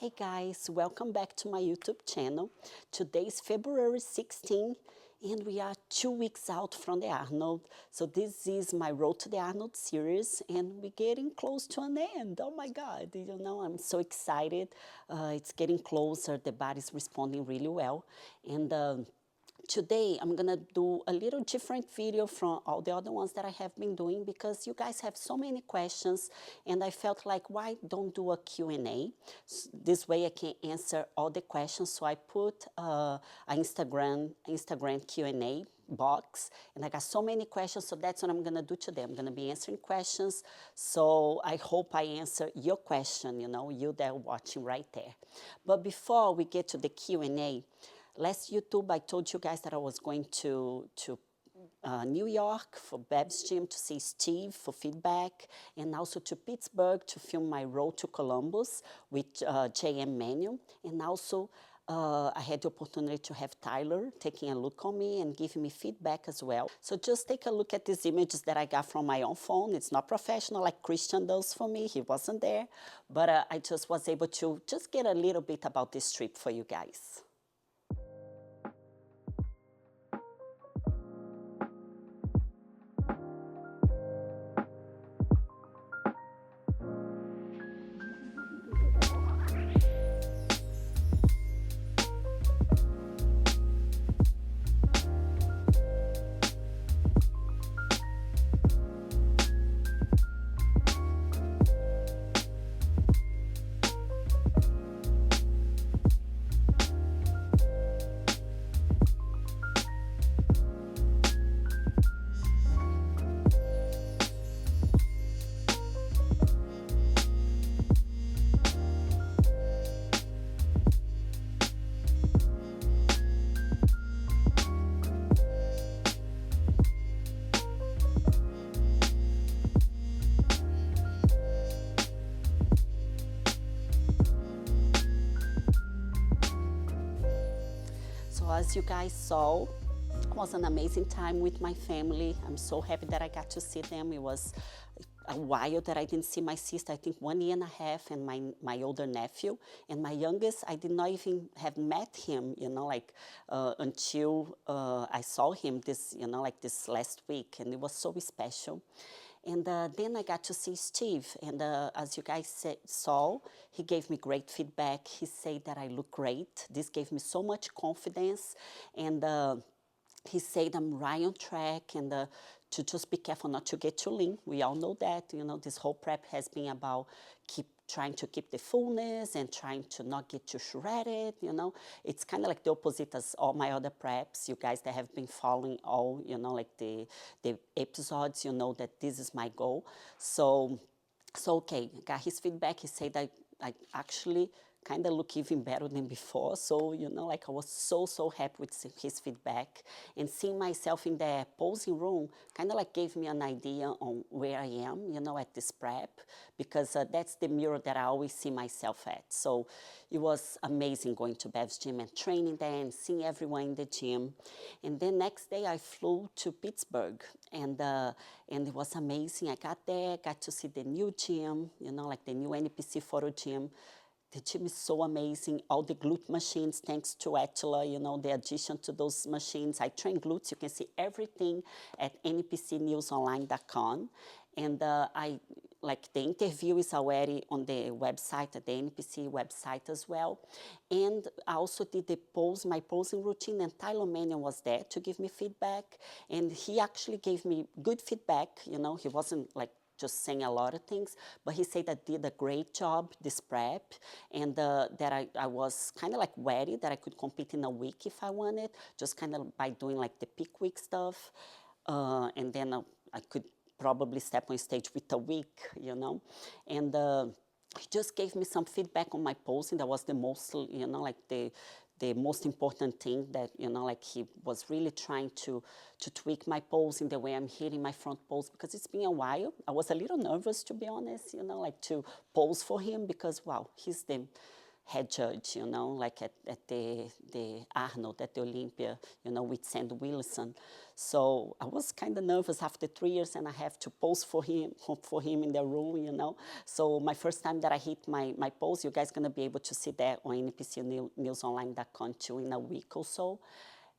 Hey guys, welcome back to my YouTube channel. Today is February 16 and we are 2 weeks out from the Arnold. So this is my Road to the Arnold series and we're getting close to an end. Oh my God, you know, I'm so excited. It's getting closer, the body's responding really well. And today, I'm gonna do a little different video from all the other ones that I have been doing because you guys have so many questions and I felt like, why don't do a Q&A? This way I can answer all the questions. So I put an Instagram Q&A box and I got so many questions, so that's what I'm gonna do today. I'm gonna be answering questions, so I hope I answer your question, you know, you that are watching right there. But before we get to the Q&A, last YouTube, I told you guys that I was going to New York for Bab's Gym to see Steve for feedback, and also to Pittsburgh to film my road to Columbus with JM Manion. And also, I had the opportunity to have Tyler taking a look on me and giving me feedback as well. So just take a look at these images that I got from my own phone. It's not professional like Christian does for me. He wasn't there. But I just was able to just get a little bit about this trip for you guys. As you guys saw, it was an amazing time with my family. I'm so happy that I got to see them. It was a while that I didn't see my sister, I think 1.5 years, and my older nephew. And my youngest, I did not even have met him, you know, like until I saw him this, you know, like this last week. And it was so special. And then I got to see Steve, and as you guys saw, he gave me great feedback. He said that I look great. This gave me so much confidence, and he said I'm right on track, and to just be careful not to get too lean. We all know that, you know, this whole prep has been about trying to keep the fullness and trying to not get too shredded, you know. It's kind of like the opposite as all my other preps. You guys that have been following all, you know, like the episodes, you know that this is my goal. So okay, got his feedback. He said that I actually kind of look even better than before. So, you know, like I was so happy with his feedback. And seeing myself in the posing room kind of like gave me an idea on where I am, you know, at this prep, because that's the mirror that I always see myself at. So it was amazing going to Bev's gym and training there and seeing everyone in the gym. And then next day I flew to Pittsburgh, and it was amazing. I got there, got to see the new gym, you know, like the new NPC photo gym. The gym is so amazing. All the glute machines, thanks to Attila, you know, the addition to those machines. I train glutes. You can see everything at npcnewsonline.com. And the interview is already on the website, at the NPC website as well. And I also did my posing routine, and Tyler Manion was there to give me feedback. And he actually gave me good feedback. You know, he wasn't like just saying a lot of things, but he said I did a great job this prep, and that I was kind of like ready, that I could compete in a week if I wanted, just kind of by doing like the peak week stuff, and then I could probably step on stage with a week, you know. And he just gave me some feedback on my posing. That was the most, you know, like the most important thing, that, you know, like he was really trying to tweak my posing, the way I'm hitting my front pose, because it's been a while. I was a little nervous, to be honest, you know, like to pose for him, because, wow, he's the head judge, you know, like at the Arnold, at the Olympia, you know, with Sandy Wilson. So I was kind of nervous after 3 years and a half to pose for him in the room, you know. So my first time that I hit my pose, you guys going to be able to see that on npcnewsonline.com too in a week or so.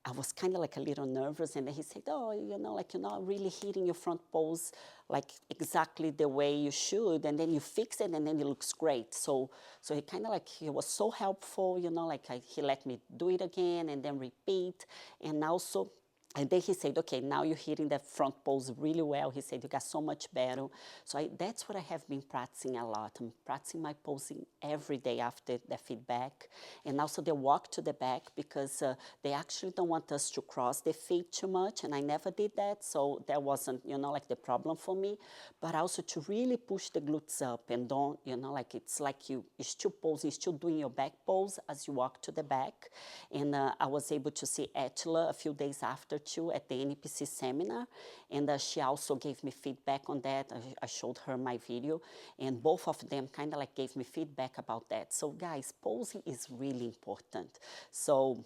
I was kind of like a little nervous, and then he said, oh, you know, like you're not really hitting your front pose like exactly the way you should, and then you fix it, and then it looks great. So he kind of like, he was so helpful, you know, like he let me do it again and then repeat, and also, and then he said, okay, now you're hitting the front pose really well. He said, you got so much better. So that's what I have been practicing a lot. I'm practicing my posing every day after the feedback. And also the walk to the back, because they actually don't want us to cross the feet too much. And I never did that. So that wasn't, you know, like the problem for me. But also to really push the glutes up and don't, you know, like it's like you're still posing, still doing your back pose as you walk to the back. And I was able to see Attila a few days after too at the NPC seminar, and she also gave me feedback on that. I showed her my video, and both of them kind of like gave me feedback about that. So guys, posing is really important. So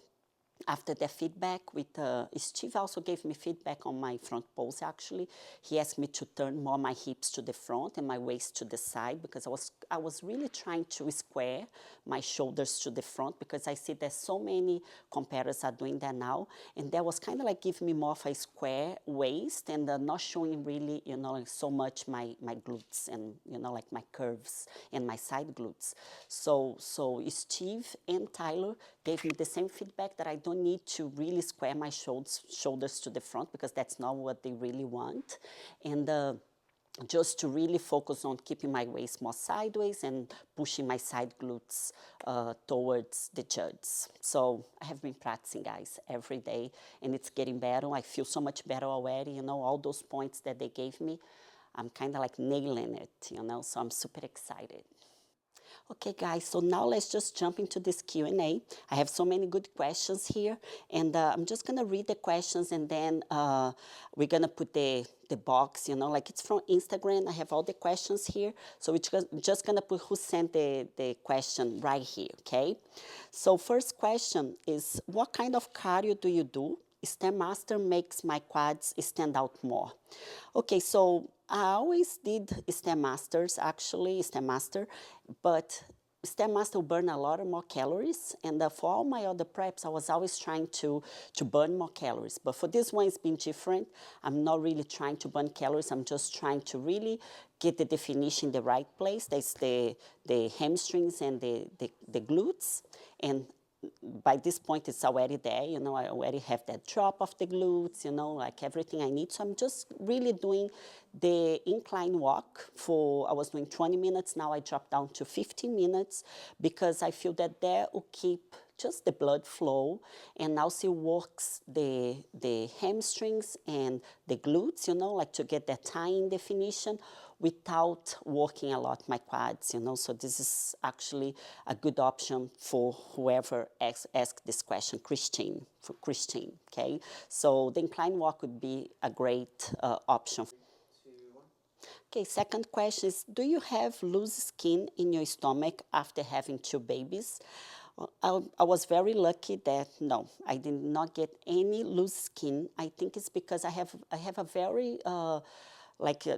after the feedback with Steve also gave me feedback on my front pose actually. He asked me to turn more my hips to the front and my waist to the side, because I was really trying to square my shoulders to the front, because I see that so many competitors are doing that now, and that was kind of like giving me more of a square waist and not showing really, you know, like so much my glutes and, you know, like my curves and my side glutes. So Steve and Tyler gave me the same feedback, that I don't need to really square my shoulders to the front, because that's not what they really want. And just to really focus on keeping my waist more sideways and pushing my side glutes towards the juds. So I have been practicing, guys, every day, and it's getting better. I feel so much better already, you know, all those points that they gave me, I'm kind of like nailing it, you know, so I'm super excited. Okay, guys, so now let's just jump into this Q&A. I have so many good questions here, and I'm just going to read the questions, and then we're going to put the box, you know, like it's from Instagram. I have all the questions here, so we're just going to put who sent the question right here, okay? So first question is, what kind of cardio do you do? Stairmaster makes my quads stand out more. Okay, so I always did Stairmasters, actually, Stairmaster, but Stairmaster burn a lot more calories, and for all my other preps, I was always trying to burn more calories. But for this one, it's been different. I'm not really trying to burn calories. I'm just trying to really get the definition in the right place. That's the hamstrings and the glutes, and by this point, it's already there, you know, I already have that drop of the glutes, you know, like everything I need. So I'm just really doing the incline walk I was doing 20 minutes, now I dropped down to 15 minutes, because I feel that will keep just the blood flow, and also works the hamstrings and the glutes, you know, like to get that tying definition without working a lot my quads, you know. So this is actually a good option for whoever asked this question, Christine, okay? So the incline walk would be a great option. Okay, second question is, do you have loose skin in your stomach after having 2 babies? I was very lucky that, no, I did not get any loose skin. I think it's because I have a very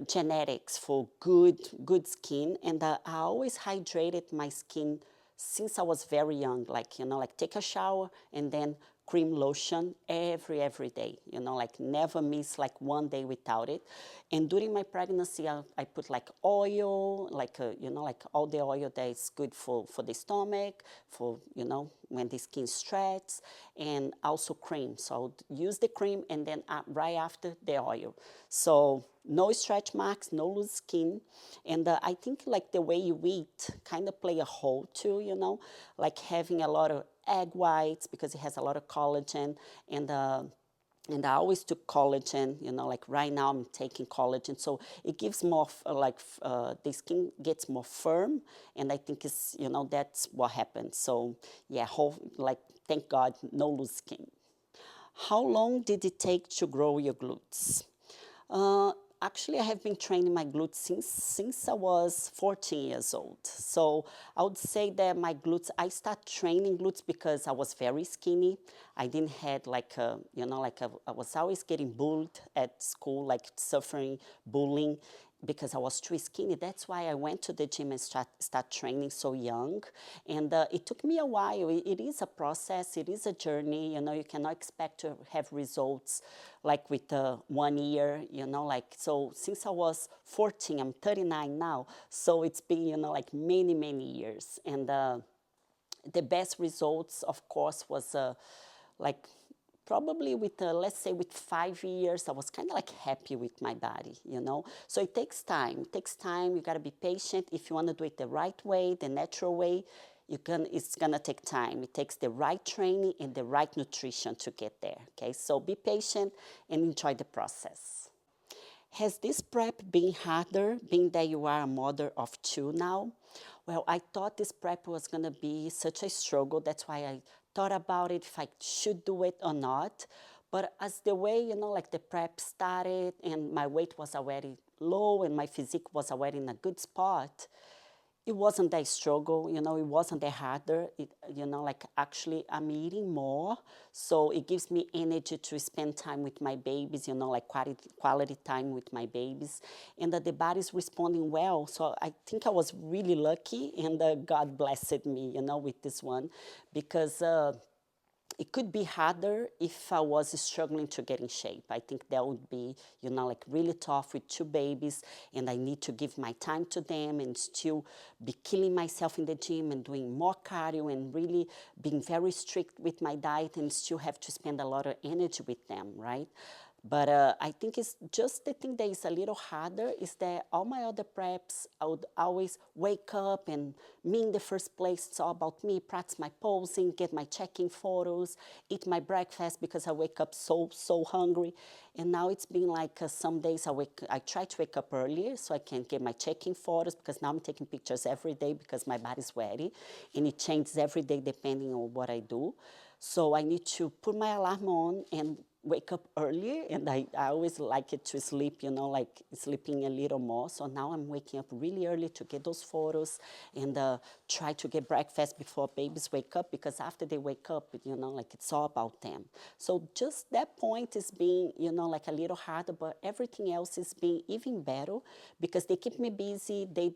genetics for good skin, and I always hydrated my skin since I was very young, like, you know, like take a shower and then cream lotion every day, you know, like never miss like one day without it. And during my pregnancy, I put like oil, like, you know, like all the oil that is good for the stomach, for, you know, when the skin stretches, and also cream. So I'll use the cream and then right after the oil. So no stretch marks, no loose skin. And I think like the way you eat kind of play a role too, you know, like having a lot of egg whites, because it has a lot of collagen, and I always took collagen, you know, like right now I'm taking collagen, so it gives more, the skin gets more firm, and I think it's, you know, that's what happens. So yeah, thank God, no loose skin. How long did it take to grow your glutes? Actually, I have been training my glutes since I was 14 years old. So I would say that my glutes, I started training glutes because I was very skinny. I didn't had like a, I was always getting bullied at school, like suffering bullying because I was too skinny. That's why I went to the gym and start training so young. And it took me a while. It is a process. It is a journey. You cannot expect to have results like with 1 year, like, so since I was 14, I'm 39 now. So it's been, like many, many years. And the best results, of course, was like probably with, let's say, with 5 years, I was kind of like happy with my body, So it takes time. It takes time. You got to be patient. If you want to do it the right way, the natural way, it's going to take time. It takes the right training and the right nutrition to get there, okay? So be patient and enjoy the process. Has this prep been harder, being that you are a mother of 2 now? Well, I thought this prep was going to be such a struggle. That's why I thought about it, if I should do it or not. But as the way, like the prep started and my weight was already low and my physique was already in a good spot, it wasn't that struggle, it wasn't that harder. Like actually I'm eating more, so it gives me energy to spend time with my babies, like quality time with my babies, and that the body's responding well. So I think I was really lucky, and God blessed me, with this one, because it could be harder if I was struggling to get in shape. I think that would be, like really tough with 2 babies, and I need to give my time to them and still be killing myself in the gym and doing more cardio and really being very strict with my diet and still have to spend a lot of energy with them, right? But I think it's just the thing that is a little harder is that all my other preps, I would always wake up, and me in the first place, it's all about me, practice my posing, get my check-in photos, eat my breakfast because I wake up so hungry. And now it's been like some days I try to wake up earlier so I can get my check-in photos, because now I'm taking pictures every day because my body's sweaty, and it changes every day depending on what I do. So I need to put my alarm on and wake up earlier, and I always like it to sleep, like sleeping a little more. So now I'm waking up really early to get those photos and try to get breakfast before babies wake up, because after they wake up, like it's all about them. So just that point is being, like a little harder, but everything else is being even better because they keep me busy. They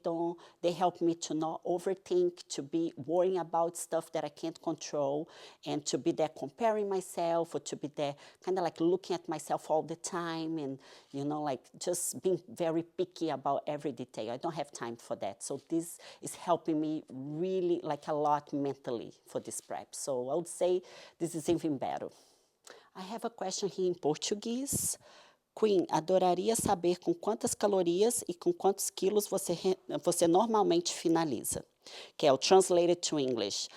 help me to not overthink, to be worrying about stuff that I can't control, and to be there comparing myself, or to be there kind of like looking at myself all the time, and like just being very picky about every detail. I don't have time for that. So this is helping me really like a lot mentally for this prep. So I would say this is even better. I have a question here in Portuguese. Queen, adoraria saber com quantas calorias e com quantos quilos você normalmente finaliza. Okay, I'll translate it to English.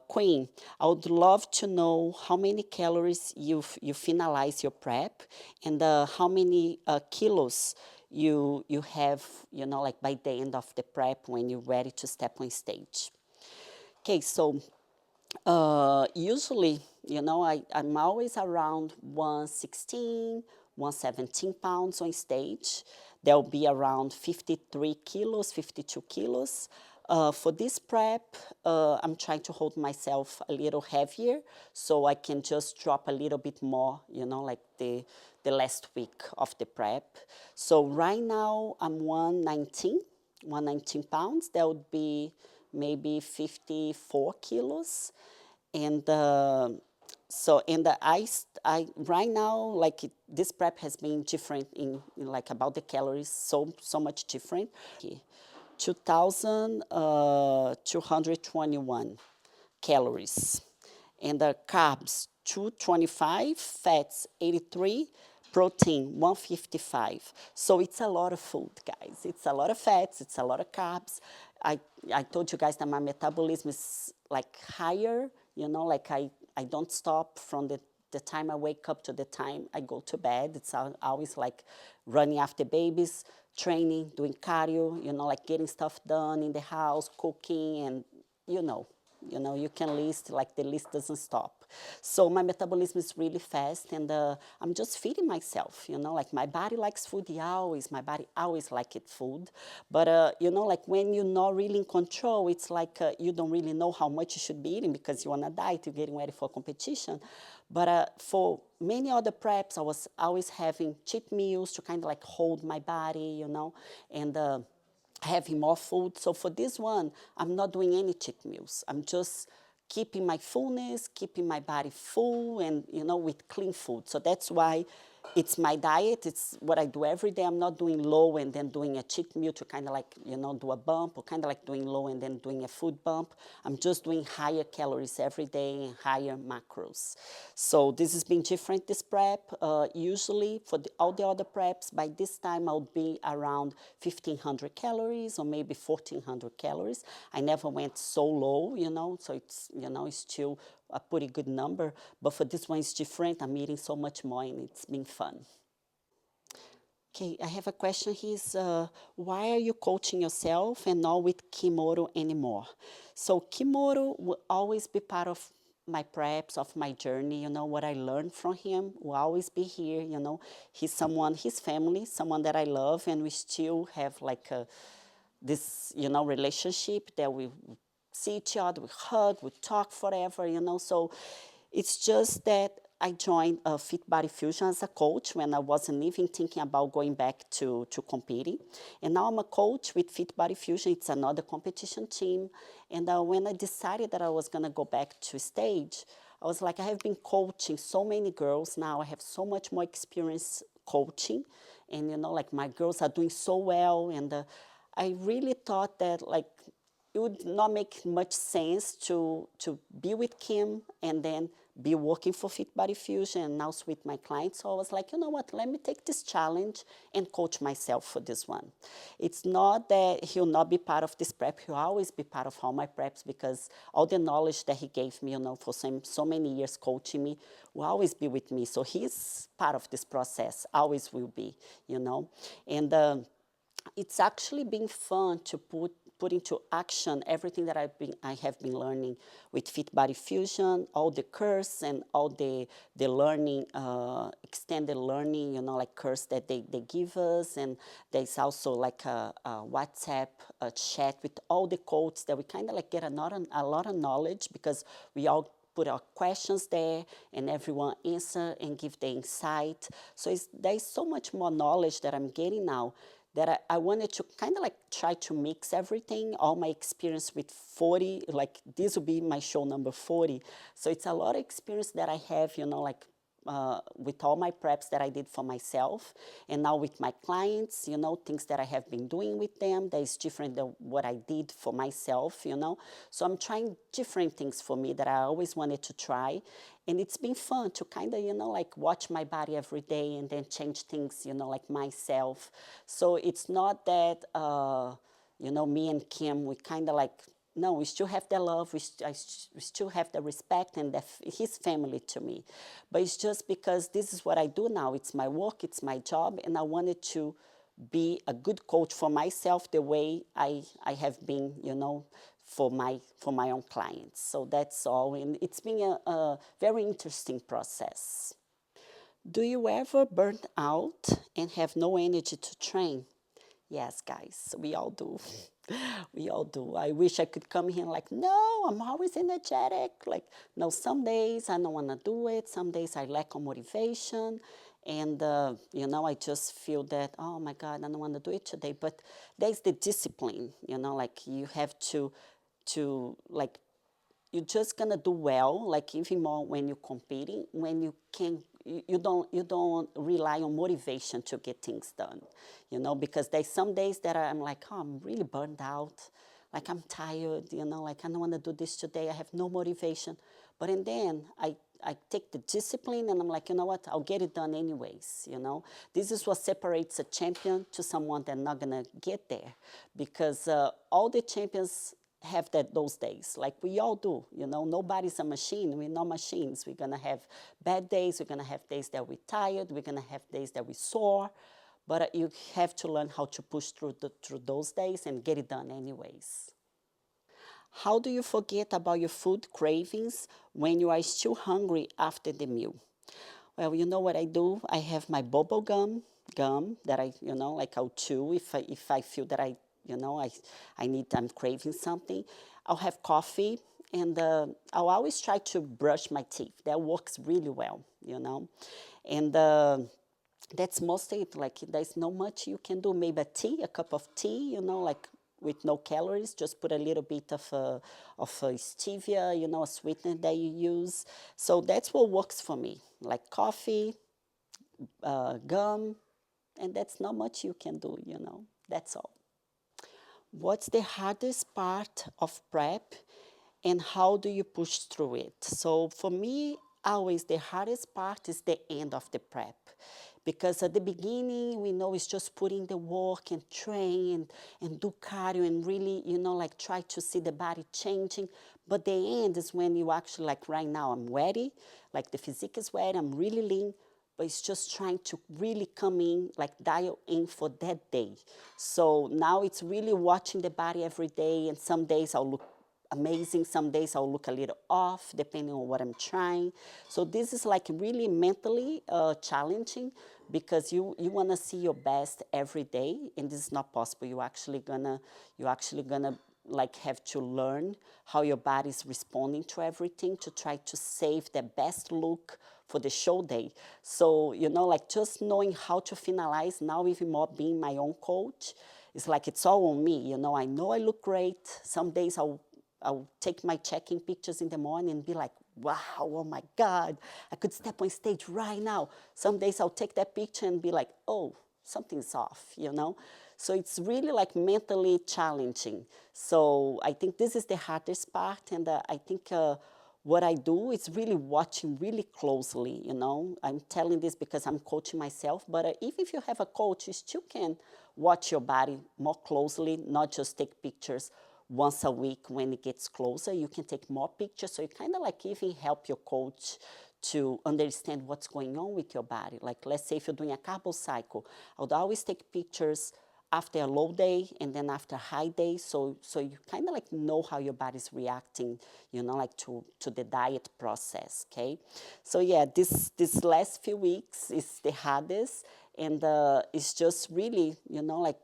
Queen, I would love to know how many calories you finalize your prep, and how many kilos you have, like by the end of the prep when you're ready to step on stage. Okay, so usually, I'm always around 116, 117 pounds on stage. There'll be around 53 kilos, 52 kilos. For this prep, I'm trying to hold myself a little heavier so I can just drop a little bit more, like the last week of the prep. So right now I'm 119 pounds. That would be maybe 54 kilos. And I right now, like this prep has been different in like about the calories, so much different. 2,221 calories, and the carbs 225, fats 83, protein 155. So it's a lot of food, guys. It's a lot of fats, it's a lot of carbs. I told you guys that my metabolism is like higher, like I don't stop from the time I wake up to the time I go to bed. It's always like running after babies, training, doing cardio, like getting stuff done in the house, cooking, and You know, you can list, like the list doesn't stop. So my metabolism is really fast, and I'm just feeding myself, you know, like my body likes food, my body always like it food. But, you know, like when you're not really in control, it's like you don't really know how much you should be eating because you're on a diet, you're getting ready for competition. But for many other preps, I was always having cheat meals to kind of like hold my body, you know, and having more food. So for this one, I'm not doing any cheat meals. I'm just keeping my fullness, keeping my body full, and you know, with clean food. So that's why it's my diet. It's what I do every day. I'm not doing low and then doing a cheat meal to kind of like, you know, do a bump, or kind of like doing low and then doing a food bump. I'm just doing higher calories every day and higher macros. So this has been different, this prep. Usually for all the other preps, by this time I'll be around 1,500 calories or maybe 1,400 calories. I never went so low, you know, so it's, you know, it's still a pretty good number. But for this one, it's different. I'm eating so much more, and it's been fun. Okay, I have a question. Why are you coaching yourself and not with Kimuro anymore? So Kimuro will always be part of my preps, of my journey. You know, what I learned from him will always be here. You know, he's someone, his family, someone that I love, and we still have like this, you know, relationship that we see each other, we hug, we talk forever, you know. So it's just that I joined Fit Body Fusion as a coach when I wasn't even thinking about going back to competing. And now I'm a coach with Fit Body Fusion. It's another competition team. And when I decided that I was going to go back to stage, I was like, I have been coaching so many girls now. I have so much more experience coaching. And, you know, like my girls are doing so well. And I really thought that, like, it would not make much sense to be with Kim and then be working for Fit Body Fusion and now with my clients. So I was like, you know what, let me take this challenge and coach myself for this one. It's not that he'll not be part of this prep. He'll always be part of all my preps because all the knowledge that he gave me, you know, for so many years coaching me will always be with me. So he's part of this process, always will be, you know. And it's actually been fun to put into action everything that I have been learning with Fit Body Fusion, all the course and all the learning, extended learning, you know, like course that they give us. And there's also like a WhatsApp chat with all the codes that we kind of like get a lot of knowledge because we all put our questions there and everyone answer and give the insight. So there's so much more knowledge that I'm getting now that I wanted to kind of like try to mix everything, all my experience with 40, like this will be my show number 40. So it's a lot of experience that I have, you know, like with all my preps that I did for myself and now with my clients, you know, things that I have been doing with them that is different than what I did for myself, you know. So I'm trying different things for me that I always wanted to try. And it's been fun to kind of, you know, like watch my body every day and then change things, you know, like myself. So it's not that, you know, me and Kim, we kind of like, no, we still have the love, we still have the respect and his family to me. But it's just because this is what I do now. It's my work, it's my job, and I wanted to be a good coach for myself the way I have been, you know, for my own clients. So that's all, and it's been a very interesting process. Do you ever burn out and have no energy to train? Yes, guys, we all do. We all do. I wish I could come here and like, no, I'm always energetic. Like, no, some days I don't want to do it. Some days I lack of motivation. And, you know, I just feel that, oh my God, I don't want to do it today. But there's the discipline, you know, like you have to like, you're just gonna do well, like even more when you're competing, when you don't rely on motivation to get things done, you know, because there's some days that I'm like, oh, I'm really burned out, like I'm tired, you know, like I don't want to do this today, I have no motivation. But and then I take the discipline and I'm like, you know what, I'll get it done anyways, you know. This is what separates a champion to someone that's not gonna get there, because all the champions have those days, like we all do, you know. Nobody's a machine. We're not machines. We're gonna have bad days. We're gonna have days that we're tired. We're gonna have days that we're sore, but you have to learn how to push through those days and get it done anyways. How do you forget about your food cravings when you are still hungry after the meal? Well, you know what I do? I have my bubble gum that I, like I'll chew if I feel that I'm craving something. I'll have coffee, and I'll always try to brush my teeth. That works really well, And that's mostly it. Like, there's not much you can do. Maybe a cup of tea, like with no calories. Just put a little bit of stevia, a sweetener that you use. So that's what works for me. Like coffee, gum, and that's not much you can do, That's all. What's the hardest part of prep, and how do you push through it? So for me, always the hardest part is the end of the prep. Because at the beginning, we know it's just putting the work and train and do cardio and really, like try to see the body changing. But the end is when you actually, like right now, I'm ready, like the physique is ready, I'm really lean, but it's just trying to really come in, like dial in for that day. So now it's really watching the body every day, and some days I'll look amazing, some days I'll look a little off, depending on what I'm trying. So this is like really mentally challenging, because you want to see your best every day, and this is not possible. You're actually gonna like have to learn how your body is responding to everything to try to save the best look for the show day. So, like just knowing how to finalize now, even more being my own coach, it's like it's all on me. I know I look great. Some days I'll take my check-in pictures in the morning and be like, wow, oh my God, I could step on stage right now. Some days I'll take that picture and be like, oh, something's off, So it's really like mentally challenging. So I think this is the hardest part, and I think what I do is really watching really closely, I'm telling this because I'm coaching myself, but even if you have a coach, you still can watch your body more closely, not just take pictures once a week. When it gets closer, you can take more pictures. So you kind of like even help your coach to understand what's going on with your body. Like, let's say if you're doing a carbo cycle, I would always take pictures after a low day and then after a high day, so you kind of like know how your body's reacting, like to the diet process, okay? So yeah, this last few weeks is the hardest, and it's just really, like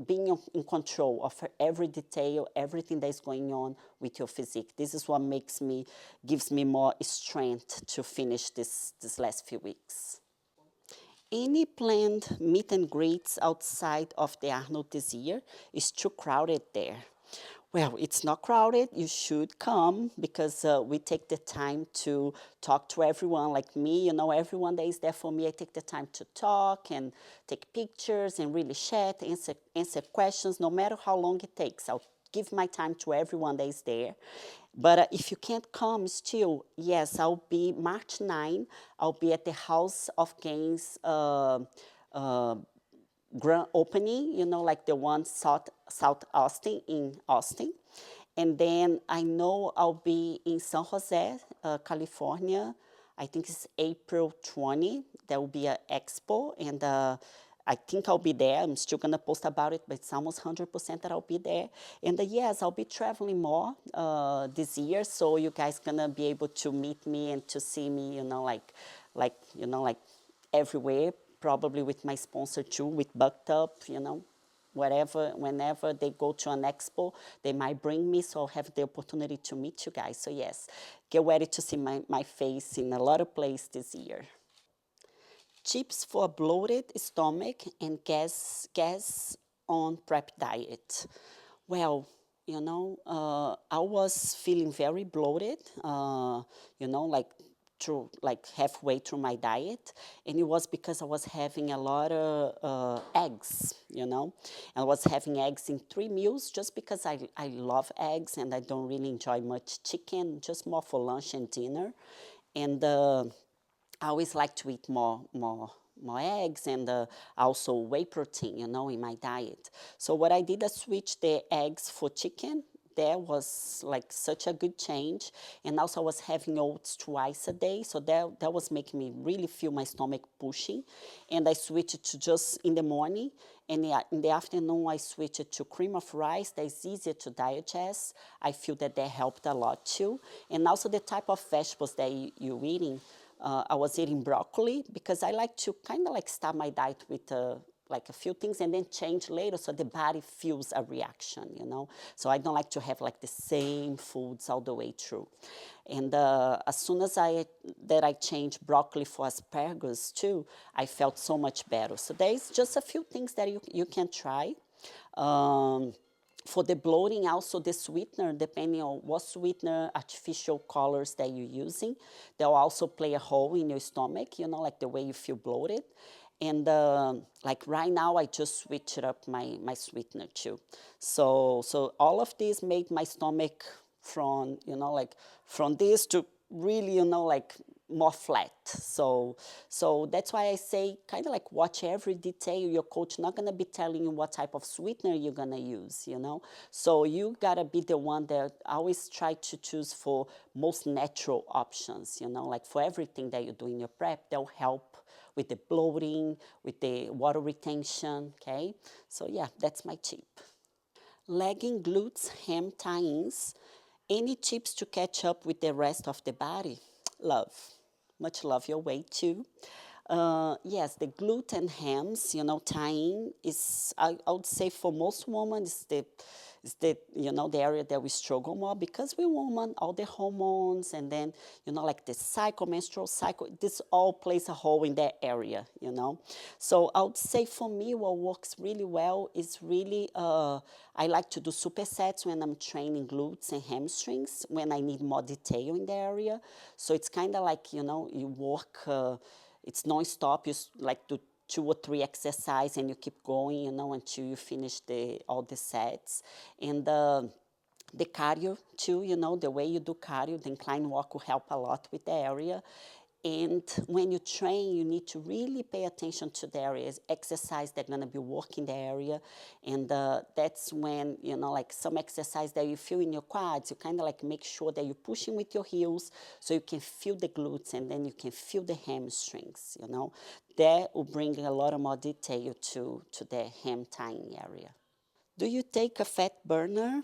being in control of every detail, everything that is going on with your physique. This is what gives me more strength to finish this last few weeks. Any planned meet and greets outside of the Arnold this year? Is too crowded there. Well, it's not crowded. You should come, because we take the time to talk to everyone. Like me, everyone that is there for me, I take the time to talk and take pictures and really chat, answer questions, no matter how long it takes. I'll give my time to everyone that is there. But if you can't come still, yes, I'll be March 9. I'll be at the House of Games grand opening, like the one South Austin in Austin. And then I know I'll be in San Jose, California. I think it's April 20. There will be an expo, and I think I'll be there. I'm still going to post about it, but it's almost 100% that I'll be there. And yes, I'll be traveling more this year, so you guys going to be able to meet me and to see me, like everywhere, probably with my sponsor too, with Bucked Up, whenever they go to an expo, they might bring me, so I'll have the opportunity to meet you guys. So yes, get ready to see my face in a lot of places this year. Tips for a bloated stomach and gas on prep diet. Well, I was feeling very bloated, like halfway through my diet, and it was because I was having a lot of eggs, I was having eggs in 3 meals, just because I love eggs, and I don't really enjoy much chicken, just more for lunch and dinner. And I always like to eat more eggs, and also whey protein, in my diet. So what I did, I switched the eggs for chicken. there was like such a good change. And also I was having oats twice a day, so that was making me really feel my stomach pushing. And I switched to just in the morning, and in the afternoon I switched to cream of rice. That is easier to digest. I feel that helped a lot too. And also the type of vegetables that you're eating. I was eating broccoli because I like to kind of like start my diet with like a few things and then change later so the body feels a reaction, you know. So I don't like to have like the same foods all the way through. And as soon as I changed broccoli for asparagus too, I felt so much better. So there's just a few things that you can try. For the bloating, also the sweetener, depending on what sweetener, artificial colors that you're using, they'll also play a role in your stomach, you know, like the way you feel bloated. And like right now, I just switched up my sweetener too. So all of this made my stomach from, you know, like from this to really, you know, like more flat. So that's why I say kind of like watch every detail. Your coach not gonna be telling you what type of sweetener you're gonna use, you know. So you gotta be the one that always try to choose for most natural options, you know, like for everything that you do in your prep, they'll help with the bloating, with the water retention, okay? So yeah, that's my tip. Legging, glutes, ham tie-ins. Any tips to catch up with the rest of the body? Love. Much love your way too. Yes, the glute and hams, you know, tying is, I would say for most women, is the, you know, the area that we struggle more because we women, all the hormones and then, you know, like the cycle, menstrual cycle, this all plays a role in that area, you know. So I would say for me, what works really well is really, I like to do supersets when I'm training glutes and hamstrings, when I need more detail in the area. So it's kind of like, you know, you work, it's non-stop, you like do 2 or 3 exercises and you keep going, you know, until you finish all the sets. And the cardio too, you know, the way you do cardio, the incline walk will help a lot with the area. And when you train, you need to really pay attention to the areas, exercise that are going to be working the area. And that's when, you know, like some exercise that you feel in your quads, you kind of like make sure that you're pushing with your heels so you can feel the glutes and then you can feel the hamstrings, you know. That will bring a lot of more detail to the ham tying area. Do you take a fat burner?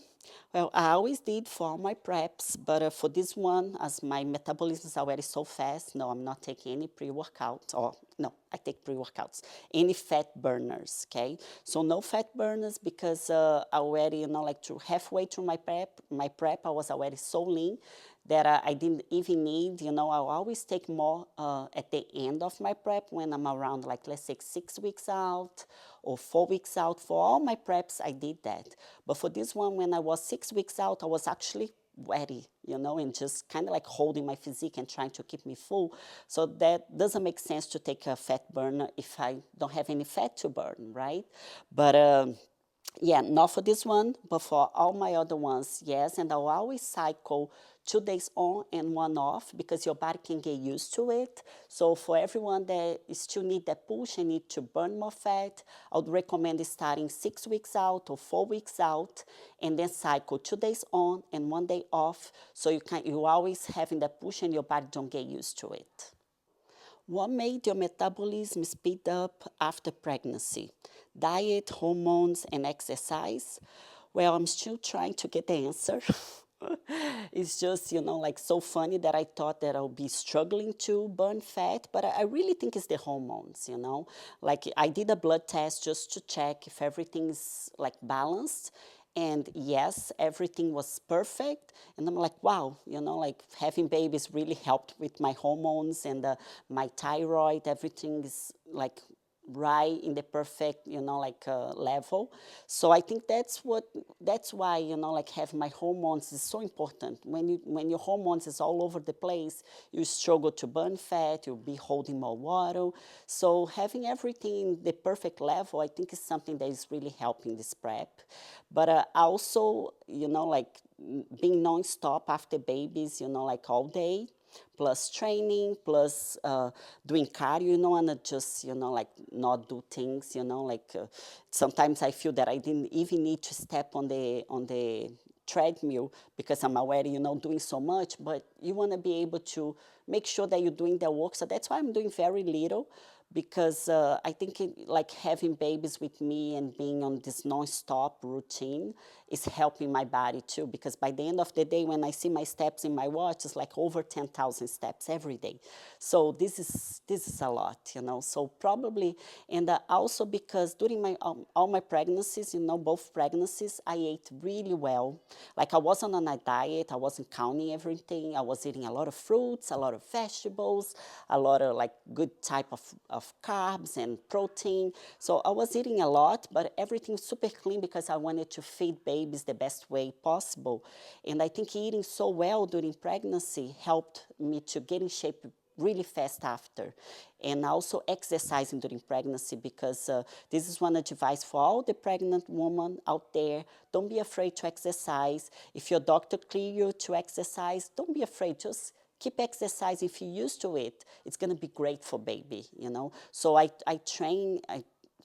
Well, I always did for all my preps, but for this one, as my metabolism is already so fast, no, I'm not taking any pre-workout, or no, I take pre-workouts, any fat burners, okay? So no fat burners because I already, you know, like halfway through my prep, I was already so lean that I didn't even need, you know, I'll always take more at the end of my prep when I'm around, like, let's say 6 weeks out or 4 weeks out. For all my preps, I did that. But for this one, when I was 6 weeks out, I was actually ready, you know, and just kind of like holding my physique and trying to keep me full. So that doesn't make sense to take a fat burner if I don't have any fat to burn, right? But yeah, not for this one, but for all my other ones, yes. And I'll always cycle 2 days on and 1 off because your body can get used to it. So for everyone that still need that push and need to burn more fat, I would recommend starting 6 weeks out or 4 weeks out and then cycle 2 days on and 1 day off. So you always having that push and your body don't get used to it. What made your metabolism speed up after pregnancy? Diet, hormones, and exercise? Well, I'm still trying to get the answer. It's just, you know, like so funny that I thought that I'll be struggling to burn fat, but I really think it's the hormones, you know. Like I did a blood test just to check if everything's like balanced. And yes, everything was perfect. And I'm like, wow, you know, like having babies really helped with my hormones and my thyroid. Everything is like right in the perfect, you know, like level. So I think that's why, you know, like having my hormones is so important. When your hormones is all over the place, you struggle to burn fat, you'll be holding more water. So having everything in the perfect level, I think is something that is really helping this prep. But also, you know, like being non-stop after babies, you know, like all day, plus training, plus doing cardio, you know, and just, you know, like not do things, you know, like sometimes I feel that I didn't even need to step on the treadmill because I'm already, you know, doing so much, but you want to be able to make sure that you're doing the work. So that's why I'm doing very little, because I think like having babies with me and being on this non-stop routine is helping my body too, because by the end of the day, when I see my steps in my watch, it's like over 10,000 steps every day. So this is a lot, you know. So probably, and also because during my all my pregnancies, you know, both pregnancies, I ate really well. Like I wasn't on a diet, I wasn't counting everything. I was eating a lot of fruits, a lot of vegetables, a lot of like good type of carbs and protein. So I was eating a lot, but everything super clean because I wanted to feed babies the best way possible. And I think eating so well during pregnancy helped me to get in shape really fast after. And also exercising during pregnancy, because this is one advice for all the pregnant women out there. Don't be afraid to exercise. If your doctor clear you to exercise, don't be afraid. Just keep exercising. If you're used to it, it's going to be great for baby, you know. So I train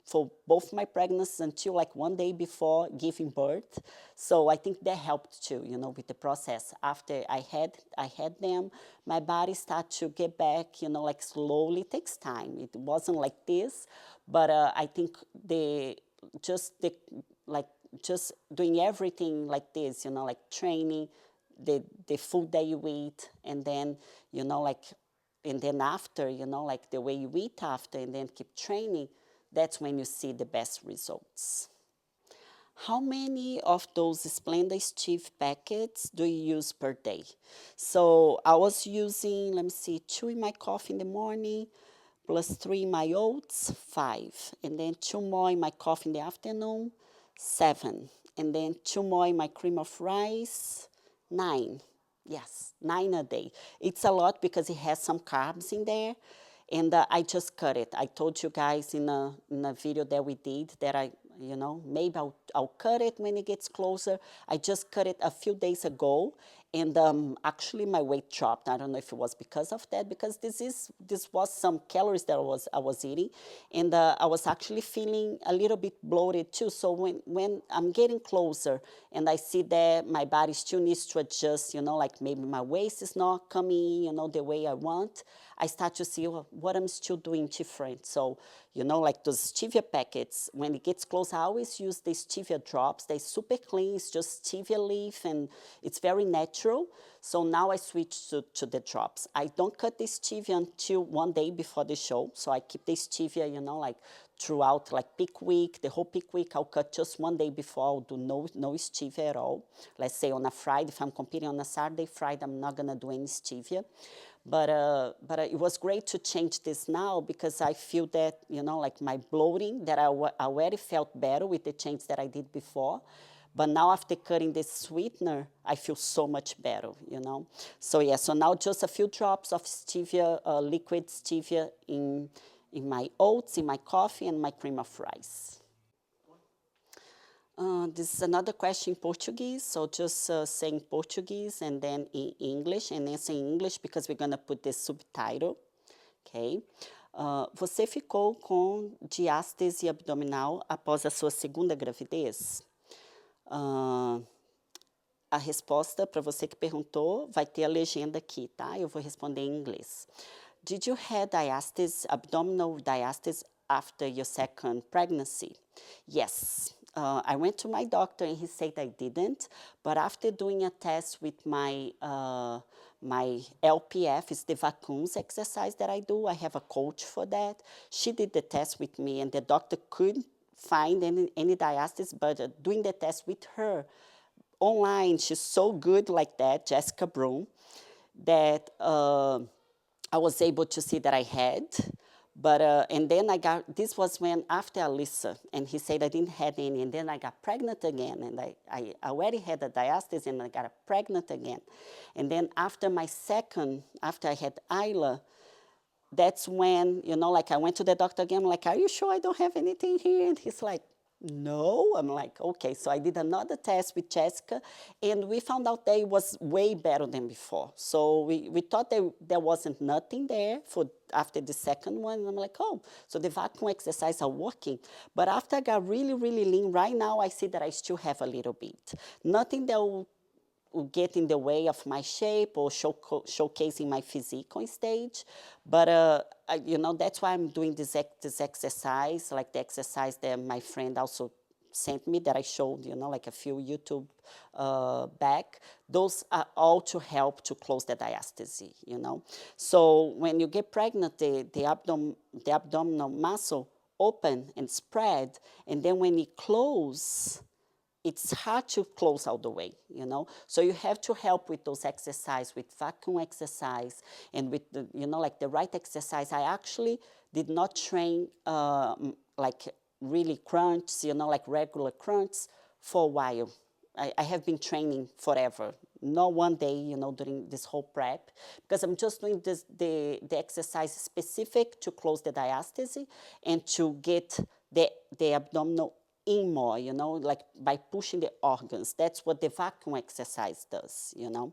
for both my pregnancies until like one day before giving birth. So I think that helped too, you know, with the process. After I had them, my body started to get back, you know, like slowly. It takes time. It wasn't like this, but I think just doing everything like this, you know, like training, the food that you eat, and then, you know, like, and then after, you know, like the way you eat after, and then keep training, that's when you see the best results. How many of those Splenda Steve packets do you use per day? So I was using, let me see, 2 in my coffee in the morning, plus 3 in my oats, 5. And then 2 more in my coffee in the afternoon, 7. And then 2 more in my cream of rice, 9. Yes, 9 a day. It's a lot because it has some carbs in there. And I just cut it. I told you guys in a video that we did that you know, maybe I'll cut it when it gets closer. I just cut it a few days ago, and actually my weight dropped. I don't know if it was because of that, because this was some calories that I was eating, and I was actually feeling a little bit bloated too. So when I'm getting closer and I see that my body still needs to adjust, you know, like maybe my waist is not coming, you know, the way I want, I start to see what I'm still doing different. So, you know, like those stevia packets, when it gets close, I always use the stevia drops. They're super clean. It's just stevia leaf, and it's very natural. So now I switch to the drops. I don't cut the stevia until one day before the show. So I keep the stevia, you know, like throughout like peak week, the whole peak week. I'll cut just one day before. I'll do no stevia at all. Let's say on a Friday, if I'm competing on a Saturday, Friday, I'm not going to do any stevia. But it was great to change this now, because I feel that, you know, like my bloating, that I already felt better with the change that I did before. But now after cutting this sweetener, I feel so much better, you know. So yeah, so now just a few drops of stevia, liquid stevia in my oats, in my coffee, and my cream of rice. This is another question in Portuguese, so just say in Portuguese and then in English, and answer in English because we're going to put the subtitle, okay? Você ficou com diástase abdominal após a sua segunda gravidez? A resposta para você que perguntou vai ter a legenda aqui, tá? Eu vou responder em inglês. Did you have diastasis, abdominal diastasis after your second pregnancy? Yes. I went to my doctor and he said I didn't, but after doing a test with my my LPF, is the vacuums exercise that I do. I have a coach for that. She did the test with me, and the doctor couldn't find any diastasis, but doing the test with her online, she's so good like that, Jessica Broom, that I was able to see that I had. But, and then this was when after Alyssa, and he said I didn't have any, and then I got pregnant again, and I already had a diastasis, and I got pregnant again. And then after my second, after I had Isla, that's when, you know, like I went to the doctor again, I'm like, are you sure I don't have anything here? And he's like, no. I'm like, okay. So I did another test with Jessica, and we found out that it was way better than before. So we thought that there wasn't nothing there for after the second one. And I'm like, oh, so the vacuum exercises are working. But after I got really, really lean, right now I see that I still have a little bit. Nothing that will get in the way of my shape or showcasing my physique on stage. But, you know, that's why I'm doing this exercise, like the exercise that my friend also sent me that I showed, you know, like a few YouTube back. Those are all to help to close the diastase, you know. So when you get pregnant, the abdominal muscle open and spread, and then when it closes, it's hard to close all the way, you know. So you have to help with those exercise, with vacuum exercise, and with the, you know, like the right exercise. I actually did not train like really crunches, you know, like regular crunches for a while. I have been training forever, not one day, you know, during this whole prep, because I'm just doing the exercise specific to close the diastase and to get the abdominal in more, you know, like by pushing the organs. That's what the vacuum exercise does, you know.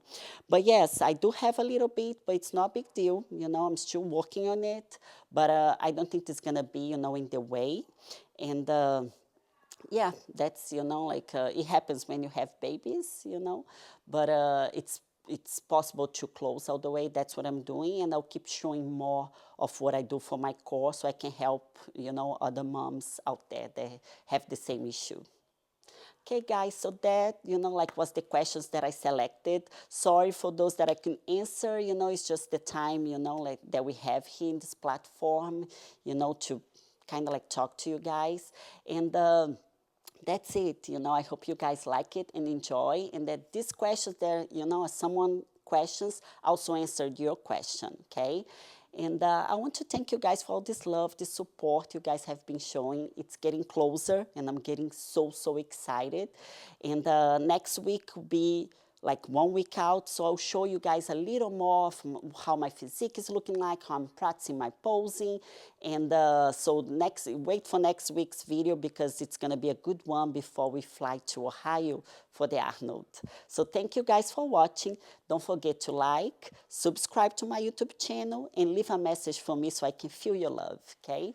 But yes, I do have a little bit, but it's not a big deal, you know. I'm still working on it, but I don't think it's gonna be, you know, in the way. And yeah, that's, you know, like it happens when you have babies, you know, but it's possible to close all the way. That's what I'm doing, and I'll keep showing more of what I do for my core so I can help, you know, other moms out there that have the same issue. Okay, guys, so that, you know, like was the questions that I selected. Sorry for those that I couldn't answer, you know, it's just the time, you know, like that we have here in this platform, you know, to kind of like talk to you guys. And that's it, you know. I hope you guys like it and enjoy, and that these questions there, you know, someone questions also answered your question, okay? And I want to thank you guys for all this love, this support you guys have been showing. It's getting closer, and I'm getting so excited. And next week will be like 1 week out, so I'll show you guys a little more of how my physique is looking like, how I'm practicing my posing. And so wait for next week's video, because it's gonna be a good one before we fly to Ohio for the Arnold. So thank you guys for watching. Don't forget to like, subscribe to my YouTube channel, and leave a message for me so I can feel your love, okay?